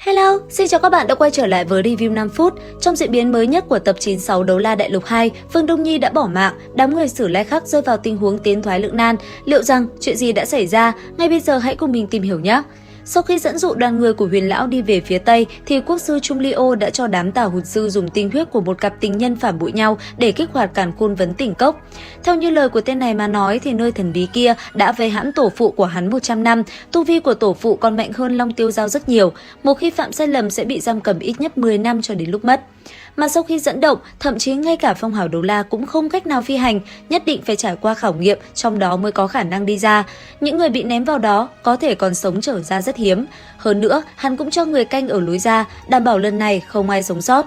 Hello, xin chào các bạn đã quay trở lại với review 5 phút. Trong diễn biến mới nhất của tập 96 Đấu La Đại Lục 2, Vương Đông Nhi đã bỏ mạng, đám người Sử Lai Khắc rơi vào tình huống tiến thoái lưỡng nan. Liệu rằng chuyện gì đã xảy ra? Ngay bây giờ hãy cùng mình tìm hiểu nhé! Sau khi dẫn dụ đoàn người của Huyền Lão đi về phía Tây, thì quốc sư Trung Ly Ô đã cho đám tà hồn sư dùng tinh huyết của một cặp tình nhân phản bội nhau để kích hoạt Càn Khôn Vấn Tỉnh Cốc. Theo như lời của tên này mà nói thì nơi thần bí kia đã vây hãm tổ phụ của hắn 100 năm, tu vi của tổ phụ còn mạnh hơn Long Tiêu Giao rất nhiều. Một khi phạm sai lầm sẽ bị giam cầm ít nhất 10 năm cho đến lúc mất. Mà sau khi dẫn động, thậm chí ngay cả phong hào đấu la cũng không cách nào phi hành, nhất định phải trải qua khảo nghiệm, trong đó mới có khả năng đi ra. Những người bị ném vào đó có thể còn sống trở ra rất hiếm. Hơn nữa, hắn cũng cho người canh ở lối ra, đảm bảo lần này không ai sống sót.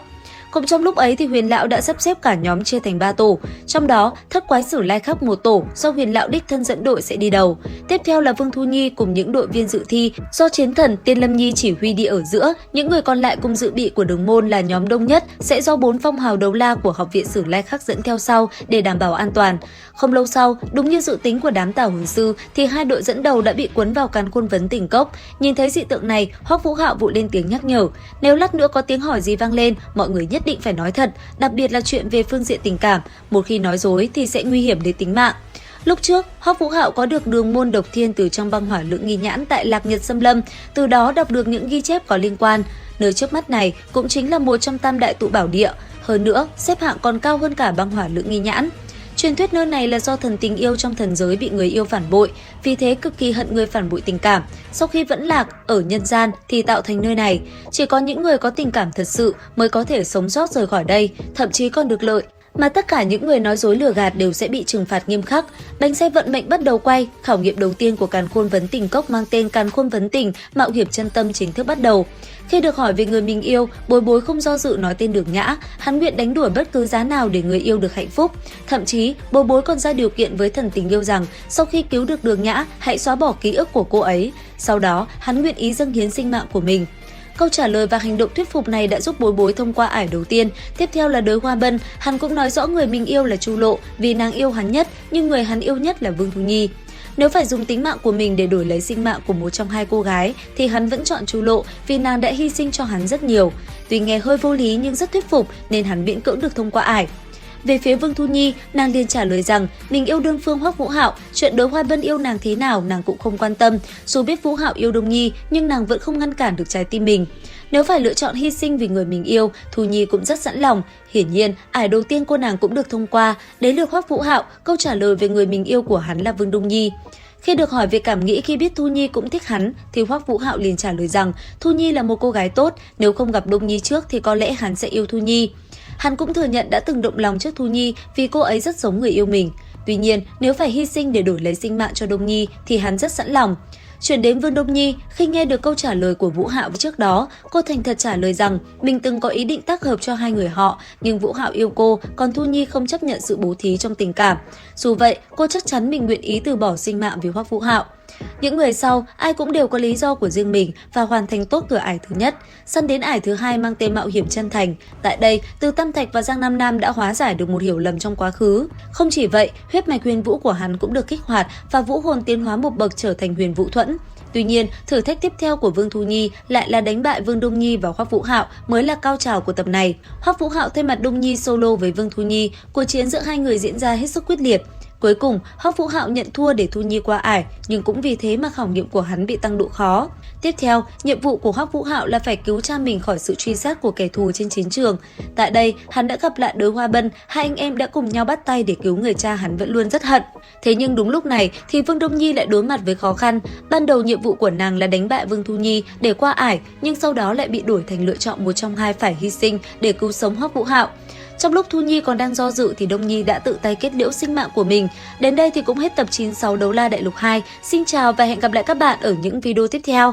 Cũng trong lúc ấy thì Huyền Lão đã sắp xếp cả nhóm chia thành 3 tổ, trong đó Thất Quái Sử Lai Khắc một tổ do Huyền Lão đích thân dẫn đội sẽ đi đầu. Tiếp theo là Vương Thu Nhi cùng những đội viên dự thi do Chiến Thần Tiên Lâm Nhi chỉ huy đi ở giữa, những người còn lại cùng dự bị của Đường Môn là nhóm đông nhất sẽ do 4 phong hào đấu la của Học viện Sử Lai Khắc dẫn theo sau để đảm bảo an toàn. Không lâu sau, đúng như dự tính của đám tà hồn sư thì hai đội dẫn đầu đã bị cuốn vào Càn Khôn Vấn Tỉnh Cốc. Nhìn thấy dị tượng này, Hoắc Vũ Hạo vội lên tiếng nhắc nhở, nếu lát nữa có tiếng hỏi gì vang lên, mọi người nhất định phải nói thật, đặc biệt là chuyện về phương diện tình cảm, một khi nói dối thì sẽ nguy hiểm đến tính mạng. Lúc trước, Hoắc Vũ Hạo có được Đường Môn Độc Thiên từ trong băng hỏa lượng nghi nhãn tại Lạc Nhật Xâm Lâm, từ đó đọc được những ghi chép có liên quan. Nơi trước mắt này cũng chính là một trong tam đại tụ bảo địa, hơn nữa xếp hạng còn cao hơn cả băng hỏa lượng nghi nhãn. Truyền thuyết nơi này là do thần tình yêu trong thần giới bị người yêu phản bội, vì thế cực kỳ hận người phản bội tình cảm. Sau khi vẫn lạc ở nhân gian thì tạo thành nơi này. Chỉ có những người có tình cảm thật sự mới có thể sống sót rời khỏi đây, thậm chí còn được lợi. Mà tất cả những người nói dối lừa gạt đều sẽ bị trừng phạt nghiêm khắc. Bánh xe vận mệnh bắt đầu quay, khảo nghiệm đầu tiên của Càn Khôn Vấn Tỉnh Cốc mang tên Càn Khôn Vấn Tỉnh Mạo Hiểm Chân Tâm chính thức bắt đầu. Khi được hỏi về người mình yêu, Bối Bối không do dự nói tên Đường Nhã, hắn nguyện đánh đuổi bất cứ giá nào để người yêu được hạnh phúc. Thậm chí, Bối Bối còn ra điều kiện với thần tình yêu rằng sau khi cứu được Đường Nhã, hãy xóa bỏ ký ức của cô ấy. Sau đó, hắn nguyện ý dâng hiến sinh mạng của mình. Câu trả lời và hành động thuyết phục này đã giúp Bối Bối thông qua ải đầu tiên. Tiếp theo là Đới Hoa Bân, hắn cũng nói rõ người mình yêu là Chu Lộ vì nàng yêu hắn nhất, nhưng người hắn yêu nhất là Vương Thu Nhi. Nếu phải dùng tính mạng của mình để đổi lấy sinh mạng của một trong hai cô gái thì hắn vẫn chọn Chu Lộ vì nàng đã hy sinh cho hắn rất nhiều. Tuy nghe hơi vô lý nhưng rất thuyết phục nên hắn miễn cưỡng được thông qua ải. Về phía Vương Thu Nhi, nàng liền trả lời rằng mình yêu đơn phương Hoắc Vũ Hạo, chuyện Đới Hoa Bân yêu nàng thế nào nàng cũng không quan tâm, dù biết Vũ Hạo yêu Đông Nhi nhưng nàng vẫn không ngăn cản được trái tim mình. Nếu phải lựa chọn hy sinh vì người mình yêu, Thu Nhi cũng rất sẵn lòng. Hiển nhiên, ải đầu tiên cô nàng cũng được thông qua. Đến lượt Hoắc Vũ Hạo, câu trả lời về người mình yêu của hắn là Vương Đông Nhi. Khi được hỏi về cảm nghĩ khi biết Thu Nhi cũng thích hắn, thì Hoắc Vũ Hạo liền trả lời rằng Thu Nhi là một cô gái tốt, nếu không gặp Đông Nhi trước thì có lẽ hắn sẽ yêu Thu Nhi. Hắn cũng thừa nhận đã từng động lòng trước Thu Nhi vì cô ấy rất giống người yêu mình. Tuy nhiên, nếu phải hy sinh để đổi lấy sinh mạng cho Đông Nhi thì hắn rất sẵn lòng. Chuyển đến Vương Đông Nhi, khi nghe được câu trả lời của Vũ Hạo trước đó, cô thành thật trả lời rằng mình từng có ý định tác hợp cho hai người họ, nhưng Vũ Hạo yêu cô, còn Thu Nhi không chấp nhận sự bố thí trong tình cảm. Dù vậy, cô chắc chắn mình nguyện ý từ bỏ sinh mạng vì Hoắc Vũ Hạo. Những người sau, ai cũng đều có lý do của riêng mình và hoàn thành tốt cửa ải thứ nhất. Săn đến ải thứ hai mang tên Mạo Hiểm Chân Thành. Tại đây, Từ Tam Thạch và Giang Nam Nam đã hóa giải được một hiểu lầm trong quá khứ. Không chỉ vậy, huyết mạch huyền vũ của hắn cũng được kích hoạt và vũ hồn tiến hóa một bậc trở thành huyền vũ thuẫn. Tuy nhiên, thử thách tiếp theo của Vương Thu Nhi lại là đánh bại Vương Đông Nhi và Hoắc Vũ Hạo mới là cao trào của tập này. Hoắc Vũ Hạo thay mặt Đông Nhi solo với Vương Thu Nhi, cuộc chiến giữa hai người diễn ra hết sức quyết liệt. Cuối cùng, Hoắc Vũ Hạo nhận thua để Thu Nhi qua ải, nhưng cũng vì thế mà khảo nghiệm của hắn bị tăng độ khó. Tiếp theo, nhiệm vụ của Hoắc Vũ Hạo là phải cứu cha mình khỏi sự truy sát của kẻ thù trên chiến trường. Tại đây, hắn đã gặp lại Đới Hoa Bân, hai anh em đã cùng nhau bắt tay để cứu người cha hắn vẫn luôn rất hận. Thế nhưng đúng lúc này thì Vương Đông Nhi lại đối mặt với khó khăn. Ban đầu nhiệm vụ của nàng là đánh bại Vương Thu Nhi để qua ải, nhưng sau đó lại bị đổi thành lựa chọn một trong hai phải hy sinh để cứu sống Hoắc Vũ Hạo. Trong lúc Thu Nhi còn đang do dự thì Đông Nhi đã tự tay kết liễu sinh mạng của mình. Đến đây thì cũng hết tập 96 Đấu La Đại Lục 2. Xin chào và hẹn gặp lại các bạn ở những video tiếp theo.